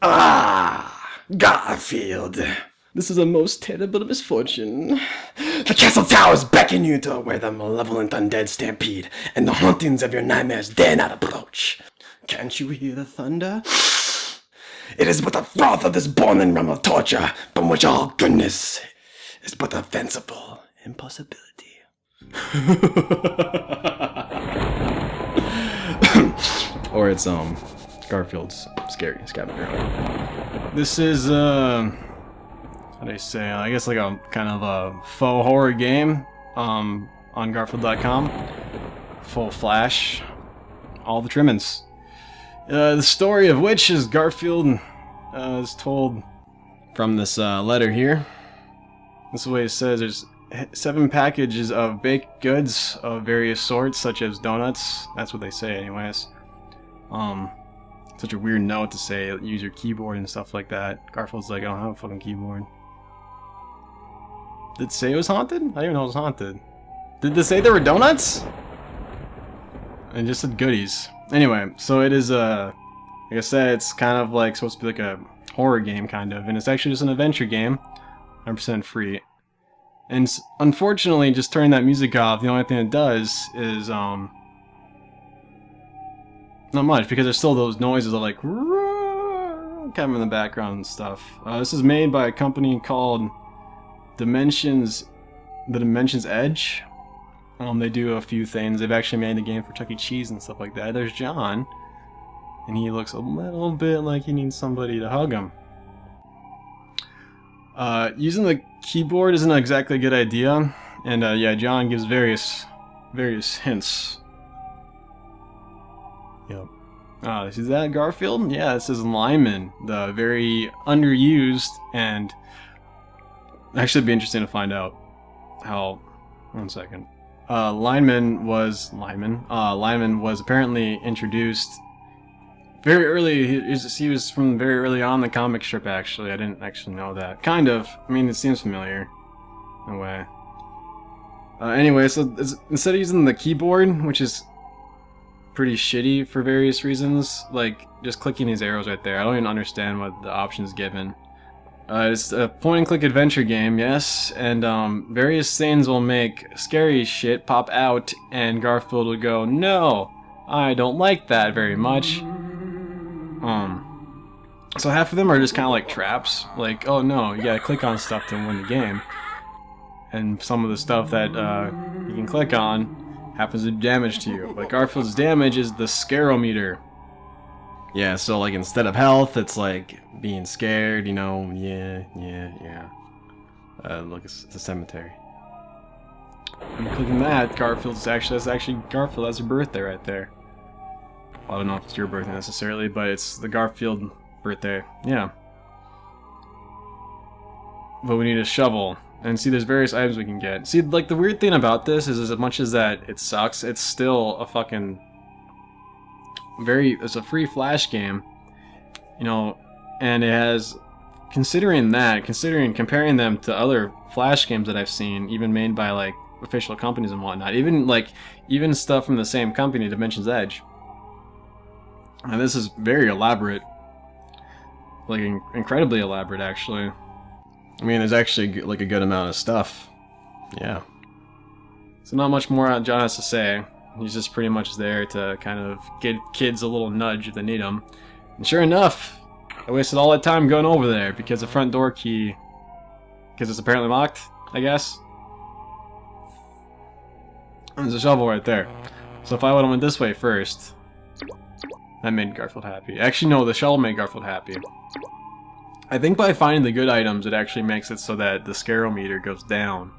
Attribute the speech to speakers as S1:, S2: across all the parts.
S1: Ah, Garfield. This is a most terrible misfortune. The castle towers beckon you to where the malevolent undead stampede, and the hauntings of your nightmares dare not approach. Can't you hear the thunder? It is but the froth of this boiling realm of torture, from which all goodness is but a fanciful impossibility. Or it's Garfield's scary scavenger. This is how do I say? I guess like a kind of a faux horror game on Garfield.com. Full flash, all the trimmings. The story of which is Garfield is told from this letter here. This is the way it says. There's 7 packages of baked goods of various sorts, such as donuts. That's what they say, anyways. Such a weird note to say. Use your keyboard and stuff like that. Garfield's like, I don't have a fucking keyboard. Did it say it was haunted? I didn't even know it was haunted. Did they say there were donuts? And just said goodies. Anyway, so it is like I said, it's kind of like supposed to be like a horror game, kind of, and it's actually just an adventure game, 100% free. And unfortunately, just turning that music off, the only thing it does is not much, because there's still those noises of like kind of in the background and stuff. This is made by a company called The Dimensions Edge. They do a few things. They've actually made a game for Chuck E. Cheese and stuff like that. There's John, and he looks a little bit like he needs somebody to hug him. Using the keyboard isn't exactly a good idea, and yeah, John gives various hints. Yep. Is that Garfield? Yeah, this is Lyman, the very underused, and actually it'd be interesting to find out how. One second. Lyman was apparently introduced very early. He was from very early on the comic strip, actually. I didn't actually know that. Kind of. I mean, it seems familiar in a way. Anyway, so instead of using the keyboard, which is pretty shitty for various reasons, like just clicking these arrows right there, I don't even understand what the options given. It's a point-and-click adventure game, yes, and various things will make scary shit pop out, and Garfield will go, no, I don't like that very much. So half of them are just kind of like traps, like, oh no, you gotta click on stuff to win the game. And some of the stuff that you can click on happens to do damage to you. But Garfield's damage is the scarometer. Yeah, so like instead of health, it's like being scared, you know, yeah. Look, it's a cemetery. I'm clicking that, that's actually Garfield, that's your birthday right there. Well, I don't know if it's your birthday necessarily, but it's the Garfield birthday, yeah. But we need a shovel, and see there's various items we can get. See, like the weird thing about this is as much as that it sucks, it's still a fucking it's a free flash game, you know, and it has, comparing them to other flash games that I've seen, even made by like official companies and whatnot, even stuff from the same company, Dimensions Edge. And this is very elaborate, like incredibly elaborate actually. I mean, there's actually like a good amount of stuff, yeah. So not much more John has to say. He's just pretty much there to kind of give kids a little nudge if they need them. And sure enough, I wasted all that time going over there because the front door key, because it's apparently locked, I guess. And there's a shovel right there. So if I would have went this way first, that made Garfield happy. Actually, no, the shovel made Garfield happy. I think by finding the good items, it actually makes it so that the scarometer goes down.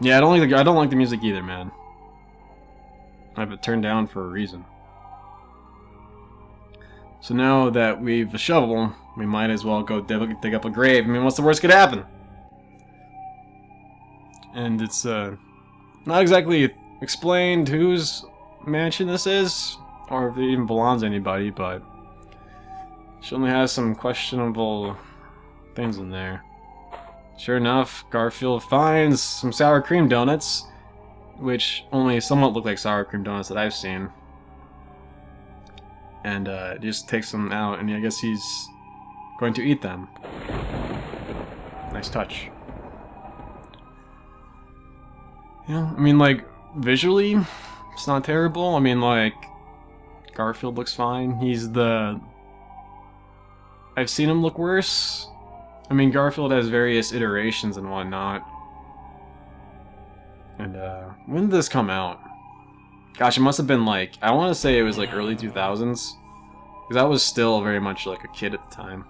S1: Yeah, I don't like the music either, man. I have it turned down for a reason. So now that we've a shovel, we might as well go dig up a grave. I mean, what's the worst could happen? And it's not exactly explained whose mansion this is, or if it even belongs to anybody, but she only has some questionable things in there. Sure enough, Garfield finds some sour cream donuts, which only somewhat look like sour cream donuts that I've seen. and just takes them out, and I guess he's going to eat them. Nice touch. Yeah, I mean, like, visually, it's not terrible. I mean, like, Garfield looks fine. He's the... I've seen him look worse. I mean, Garfield has various iterations and whatnot. And, when did this come out? Gosh, it must have been, like, I want to say it was, like, early 2000s. Because I was still very much, like, a kid at the time.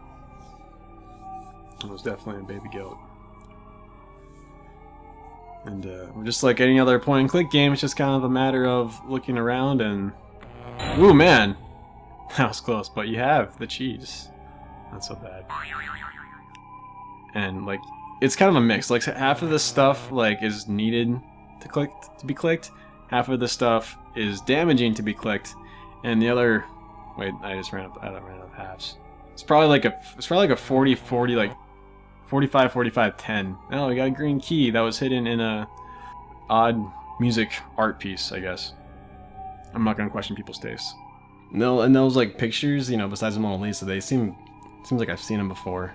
S1: I was definitely a baby goat. And, just like any other point-and-click game, it's just kind of a matter of looking around and... Ooh, man! That was close, but you have the cheese. Not so bad. And, like, it's kind of a mix. Like, half of this stuff, like, is needed to be clicked. Half of the stuff is damaging to be clicked. And the other... Wait, I ran out of halves. It's probably like a 40-40, like, 45-45-10. Oh, we got a green key that was hidden in a odd music art piece, I guess. I'm not gonna question people's tastes. No, and those like pictures, you know, besides the Mona Lisa, they seems like I've seen them before.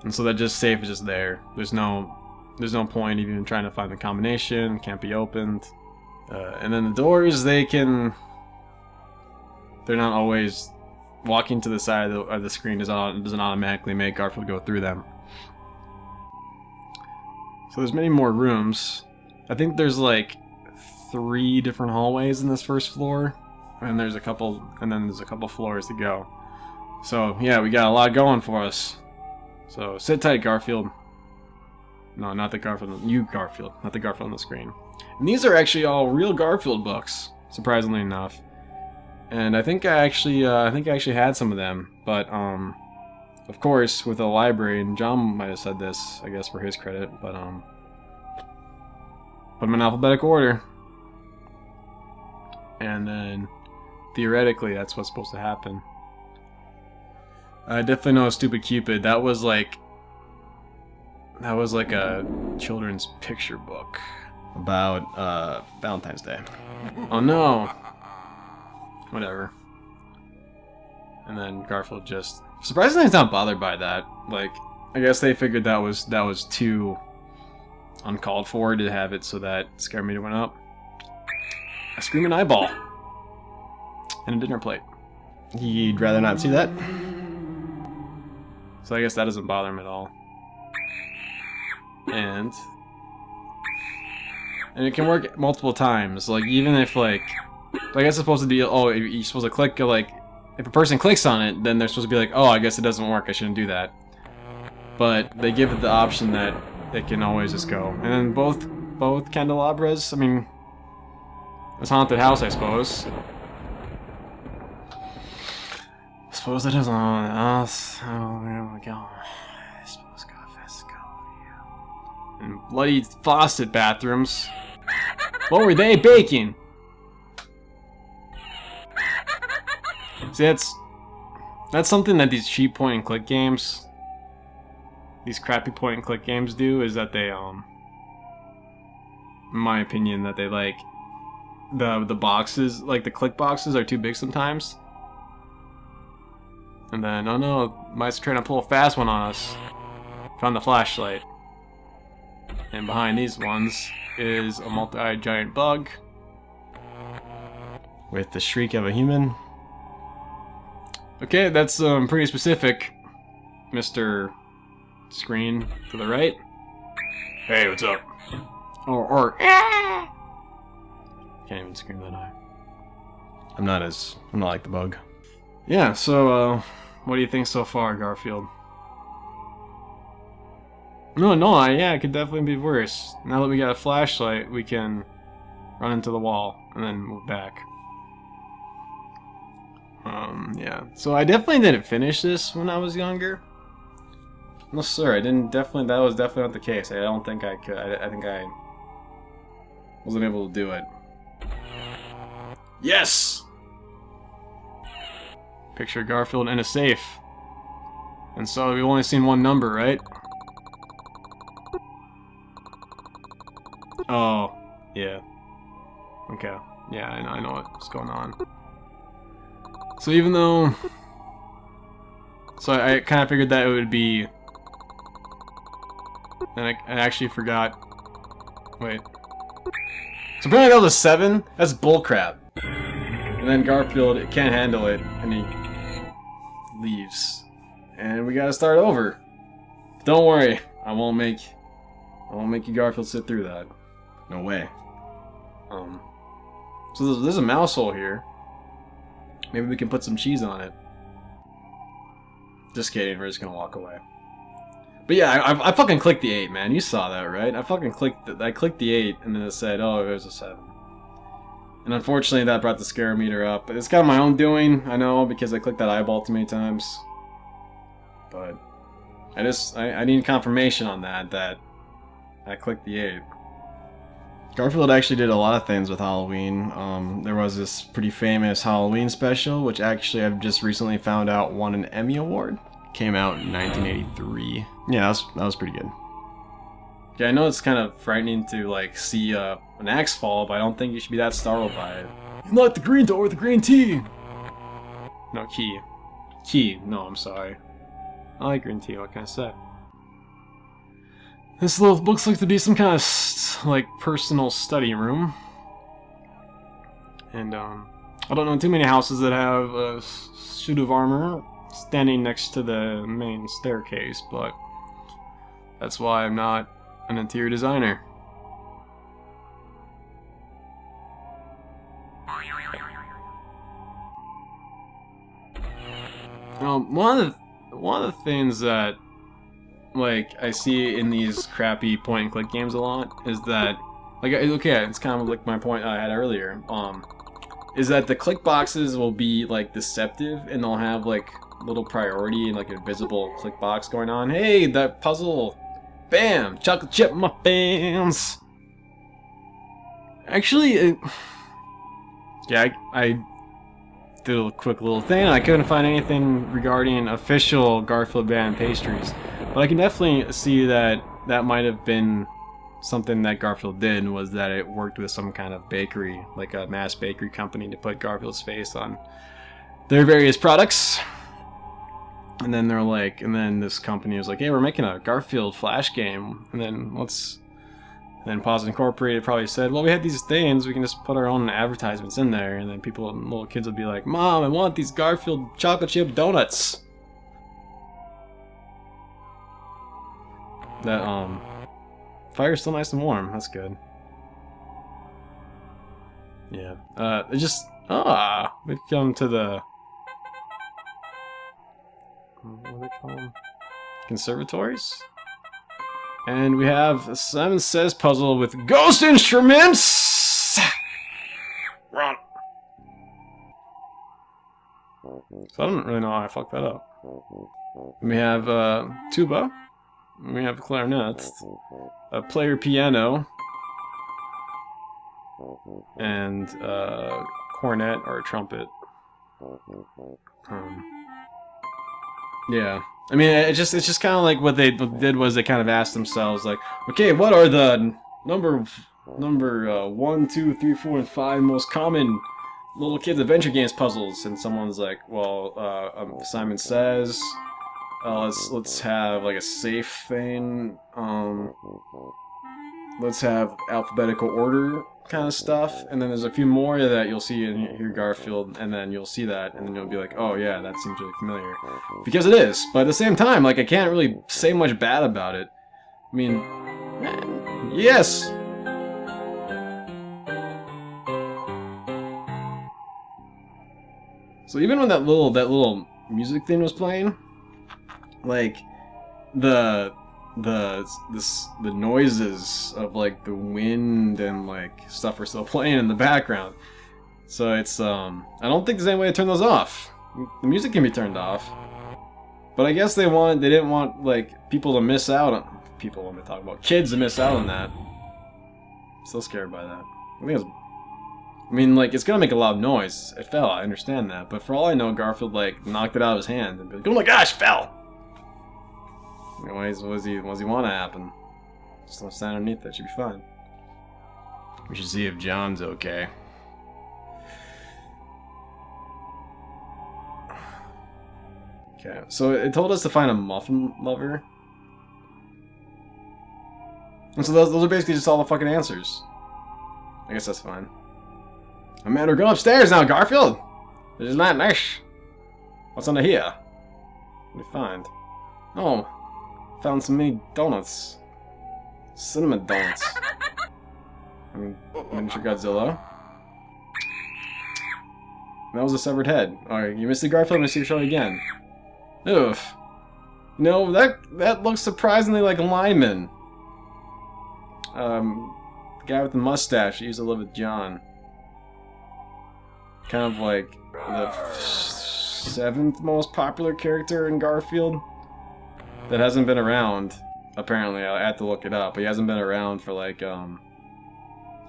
S1: And so that just safe is just there. There's no point even trying to find the combination. Can't be opened. And then the doors, they're not always. Walking to the side of the screen doesn't automatically make Garfield go through them. So there's many more rooms. I think there's like 3 different hallways in this first floor, and there's a couple floors to go. So yeah, we got a lot going for us. So sit tight, Garfield. No, not the Garfield. You, Garfield, not the Garfield on the screen. And these are actually all real Garfield books, surprisingly enough. And I think I actually had some of them, but of course with a library, and John might have said this, I guess for his credit, but put them in alphabetical order, and then theoretically that's what's supposed to happen. I definitely know Stupid Cupid. That was like a children's picture book about Valentine's Day. Oh no. Whatever. And then Garfield just... Surprisingly, he's not bothered by that. Like, I guess they figured that was too uncalled for to have it so that scare meter went up. A screaming eyeball. And a dinner plate. He'd rather not see that. So I guess that doesn't bother him at all. And it can work multiple times. Like, even if, like... I guess it's supposed to be, oh, you're supposed to click, like, if a person clicks on it, then they're supposed to be like, oh, I guess it doesn't work, I shouldn't do that. But they give it the option that it can always just go. And then both candelabras, I mean, it's a haunted house, I suppose. I suppose it is on us. Oh, there we go. I suppose go fast, go, yeah. And bloody faucet bathrooms. What were they baking? See, that's something that these cheap point-and-click games, these crappy point-and-click games do, is that they, in my opinion, that they, like, the boxes, like, the click boxes are too big sometimes. And then, oh no, mice are trying to pull a fast one on us. Found the flashlight. And behind these ones is a multi-eyed giant bug. With the shriek of a human. Okay, that's pretty specific, Mr. Screen to the right. Hey, what's up? Or can't even scream that high. I'm not like the bug. Yeah, so what do you think so far, Garfield? Yeah, it could definitely be worse. Now that we got a flashlight, we can run into the wall and then move back. Yeah. So I definitely didn't finish this when I was younger. No, sir, I didn't. That was definitely not the case. I don't think I could. I think I wasn't able to do it. Yes! Picture Garfield in a safe. And so we've only seen one number, right? Oh, yeah. Okay. Yeah, I know what's going on. So even though... So I kind of figured that it would be... And I actually forgot... Wait. So apparently that was a 7? That's bullcrap. And then Garfield can't handle it, and he leaves. And we gotta start over. Don't worry, I won't make you Garfield sit through that. No way. So there's a mouse hole here. Maybe we can put some cheese on it. Just kidding, we're just gonna walk away. But yeah, I fucking clicked the 8, man. You saw that, right? I fucking clicked the 8, and then it said, oh, it was a 7. And unfortunately, that brought the scare meter up. It's kind of my own doing, I know, because I clicked that eyeball too many times. But I need confirmation on that I clicked the 8. Garfield actually did a lot of things with Halloween. There was this pretty famous Halloween special, which actually I've just recently found out won an Emmy Award. Came out in 1983. Yeah, that was pretty good. Yeah, I know it's kind of frightening to like see an axe fall, but I don't think you should be that startled by it. You like the green door with the green tea. No, key. Key. No, I'm sorry. I like green tea. What can I say? This looks like to be some kind of like personal study room, and I don't know too many houses that have a suit of armor standing next to the main staircase, but that's why I'm not an interior designer. One of the things that like I see in these crappy point and click games a lot is that, like, okay, it's kind of like my point I had earlier, is that the click boxes will be like deceptive, and they'll have like little priority and like a visible click box going on. Hey, that puzzle, bam, chocolate chip muffins. Actually, yeah, I did a quick little thing. I couldn't find anything regarding official Garfield brand pastries. But I can definitely see that that might have been something that Garfield did, was that it worked with some kind of bakery, like a mass bakery company, to put Garfield's face on their various products. And then they're like, and then this company was like, hey, we're making a Garfield Flash game. And then Pause Incorporated probably said, well, we have these things, we can just put our own advertisements in there. And then little kids would be like, Mom, I want these Garfield chocolate chip donuts. That, fire's still nice and warm. That's good. Yeah. It just... we come to the... What do they call them? Conservatories? And we have a Simon Says puzzle with ghost instruments! Run! So I don't really know how I fucked that up. We have, tuba. We have a clarinet, a player piano, and a cornet or a trumpet. Yeah, I mean, it's just kind of like what they did was they kind of asked themselves, like, okay, what are the number 1, 2, 3, 4, and 5 most common little kids adventure games puzzles? And someone's like, well, Simon Says. Let's have like a safe thing. Let's have alphabetical order kind of stuff, and then there's a few more that you'll see in here, Garfield, and then you'll see that, and then you'll be like, oh yeah, that seems really familiar, because it is. But at the same time, like, I can't really say much bad about it. I mean, yes. So even when that little music thing was playing, like the noises of like the wind and like stuff are still playing in the background. So it's I don't think there's any way to turn those off. The music can be turned off, but I guess they didn't want like people to miss out on kids to miss out on that. I'm still scared by that. I mean, like, it's gonna make a lot of noise. It fell, I understand that, but for all I know, Garfield like knocked it out of his hand and be like, oh my gosh, it fell! What does he want to happen? Just don't stand underneath that, should be fine. We should see if John's okay. Okay, so it told us to find a muffin lover. And so those are basically just all the fucking answers. I guess that's fine. Oh man, we're going upstairs now, Garfield! This is not nice. What's under here? What do we find? Oh, found some mini donuts. Cinnamon donuts. I mean, miniature Godzilla. That was a severed head. Alright, you missed the Garfield, I'm gonna see your show again. Oof. No, that looks surprisingly like a lineman. The guy with the mustache that used to live with John. Kind of like the 7th most popular character in Garfield. That hasn't been around. Apparently, I had to look it up. But he hasn't been around for like, in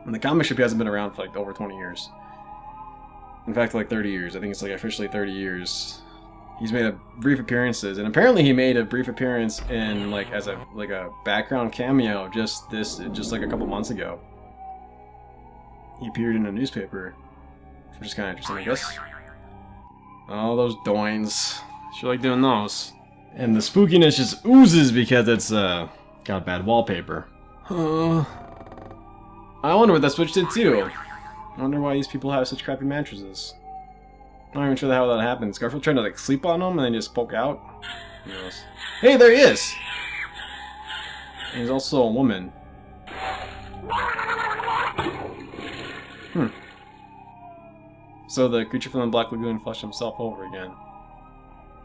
S1: the comic strip he hasn't been around for like over 20 years. In fact, like 30 years. I think it's like officially 30 years. He's made brief appearances, and apparently he made a brief appearance in like as a background cameo just like a couple months ago. He appeared in a newspaper, which is kind of interesting, I guess. Oh, those doins. Sure like doing those. And the spookiness just oozes because it's got bad wallpaper. I wonder what that switch did too. I wonder why these people have such crappy mattresses. I'm not even sure how that happens. Garfield trying to like sleep on them and then just poke out? Yes. Hey, there he is! And he's also a woman. So the creature from the Black Lagoon flushed himself over again.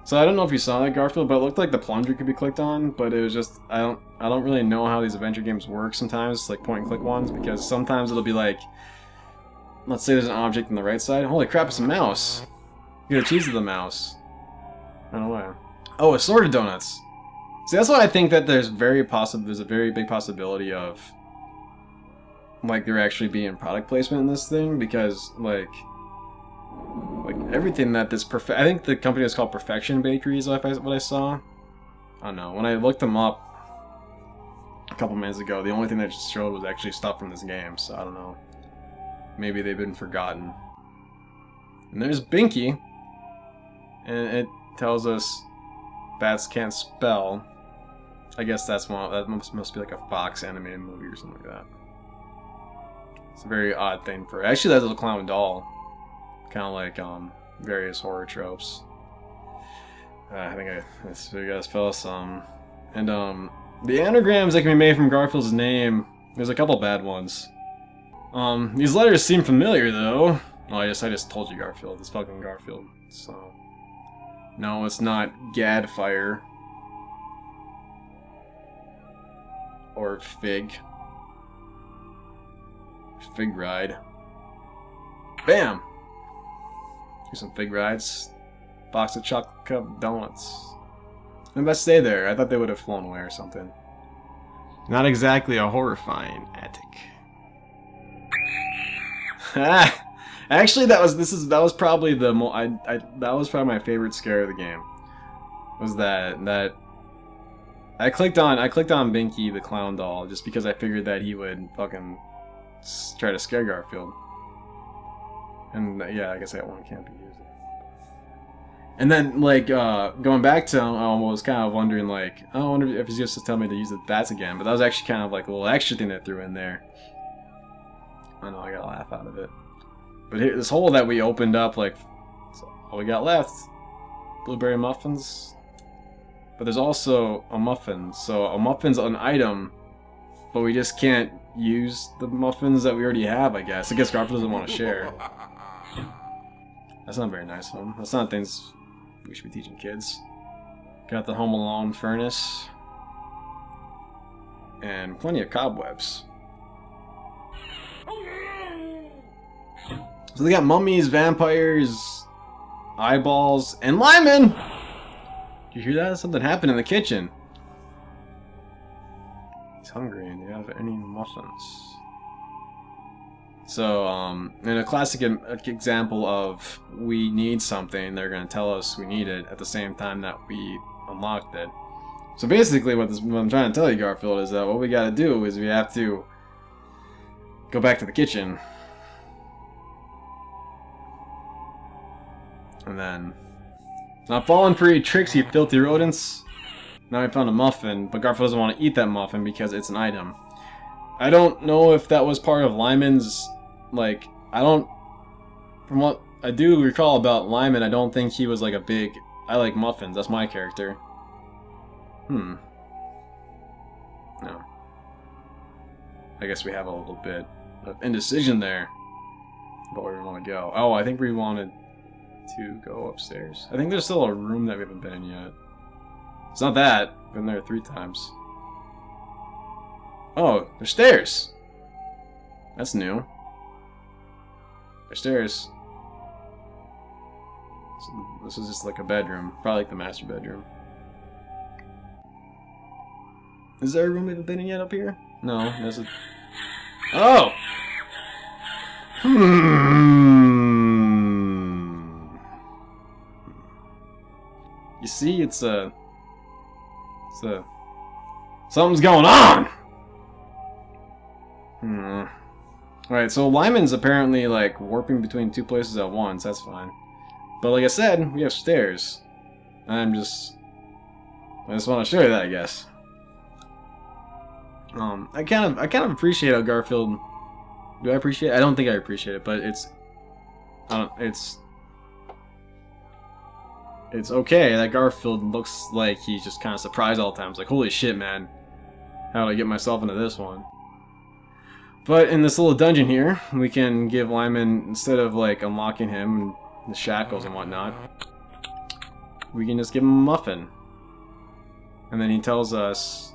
S1: So I don't know if you saw that, Garfield, but it looked like the plunger could be clicked on, but it was just I don't really know how these adventure games work sometimes, like point and click ones, because sometimes it'll be like, let's say there's an object on the right side. Holy crap, it's a mouse. You gotta cheese the mouse. I don't know why. Oh, assorted donuts. See, that's why I think that there's a very big possibility of like there actually being product placement in this thing, because like everything that this I think the company is called Perfection Bakery is what I saw. I don't know. When I looked them up a couple minutes ago, the only thing that just showed was actually stuff from this game, so I don't know. Maybe they've been forgotten. And there's Binky. And it tells us bats can't spell. I guess that must be like a Fox animated movie or something like that. It's a very odd thing for... Actually, that's a little clown doll. Kind of like various horror tropes. I think I figured you guys spell some. And the anagrams that can be made from Garfield's name, there's a couple bad ones. These letters seem familiar though. Oh, I just told you Garfield. It's fucking Garfield. So no, it's not Gadfire or Fig. Fig ride. Bam. Here's some fig rides. Box of chocolate covered donuts. And let's stay there. I thought they would have flown away or something. Not exactly a horrifying attic. Actually, that was probably the that was probably my favorite scare of the game. Was that I clicked on Binky the clown doll just because I figured that he would fucking try to scare Garfield. And yeah, I guess that one can't be used. And then, like, going back to him, I was kind of wondering, like, I wonder if he's just to tell me to use the bats again, but that was actually kind of like a little extra thing they threw in there. I know, I got a laugh out of it. But here, this hole that we opened up, like, all we got left, blueberry muffins. But there's also a muffin, so a muffin's an item, but we just can't use the muffins that we already have, I guess. I guess Garfield doesn't want to share. That's not very nice of him. That's not things we should be teaching kids. Got the Home Alone furnace. And plenty of cobwebs. So they got mummies, vampires, eyeballs, and linemen! Did you hear that? Something happened in the kitchen. He's hungry, and do you have any muffins? So, in a classic example of we need something, they're going to tell us we need it at the same time that we unlocked it. So basically what I'm trying to tell you, Garfield, is that what we got to do is we have to go back to the kitchen. And then Not falling for your tricks, you filthy rodents. Now I found a muffin, but Garfield doesn't want to eat that muffin because it's an item. I don't know if that was part of Lyman's, like, from what I do recall about Lyman, I don't think he was like a big, I like muffins, that's my character. No. I guess we have a little bit of indecision there about where we want to go. Oh, I think we wanted to go upstairs. I think there's still a room that we haven't been in yet. It's not that. I've been there 3 times. Oh, there's stairs! That's new. There's stairs. So this is just like a bedroom. Probably like the master bedroom. Is there a room we haven't been in yet up here? No, there's a... Oh! You see, it's a... Something's going on! Alright, so Lyman's apparently, like, warping between 2 places at once. That's fine. But like I said, we have stairs. I just want to show you that, I guess. I kind of appreciate how Garfield... Do I appreciate it? I don't think I appreciate it, but it's okay that Garfield looks like he's just kind of surprised all the time. It's like, holy shit, man. How did I get myself into this one? But in this little dungeon here, we can give Lyman, instead of like unlocking him and the shackles and whatnot, we can just give him a muffin. And then he tells us...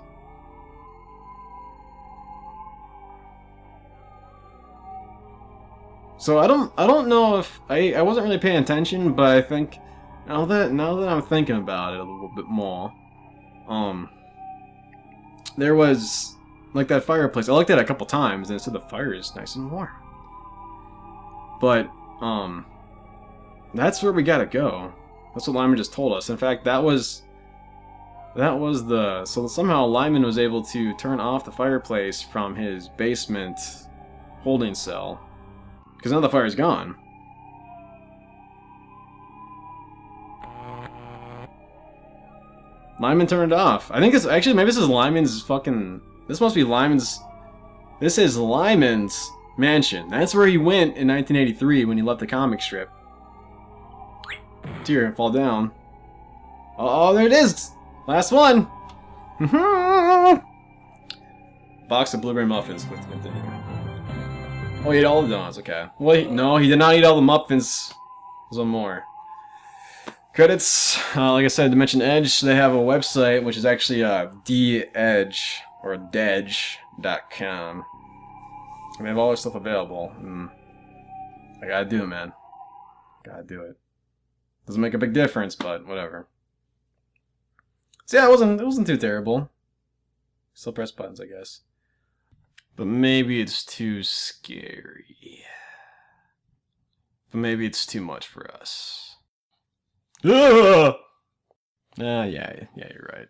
S1: So I don't know if I wasn't really paying attention, but I think now that I'm thinking about it a little bit more, there was like that fireplace. I looked at it a couple times and it said the fire is nice and warm. But that's where we gotta go. That's what Lyman just told us. In fact, that was the... So somehow Lyman was able to turn off the fireplace from his basement holding cell. Because now the fire's gone. Lyman turned it off. I think it's... Actually, maybe this is Lyman's fucking... This must be Lyman's... This is Lyman's mansion. That's where he went in 1983 when he left the comic strip. Dear, fall down. Oh, there it is! Last one! Box of blueberry muffins. Click to continue. Oh, he ate all the donuts, okay. Wait, no, he did not eat all the muffins. There's one more. Credits, like I said, Dimension Edge, they have a website, which is actually D-Edge, or Dedge.com. And they have all their stuff available. I gotta do it, man. Gotta do it. Doesn't make a big difference, but whatever. So yeah, it wasn't too terrible. Still press buttons, I guess. But maybe it's too scary. But maybe it's too much for us. Yeah, you're right.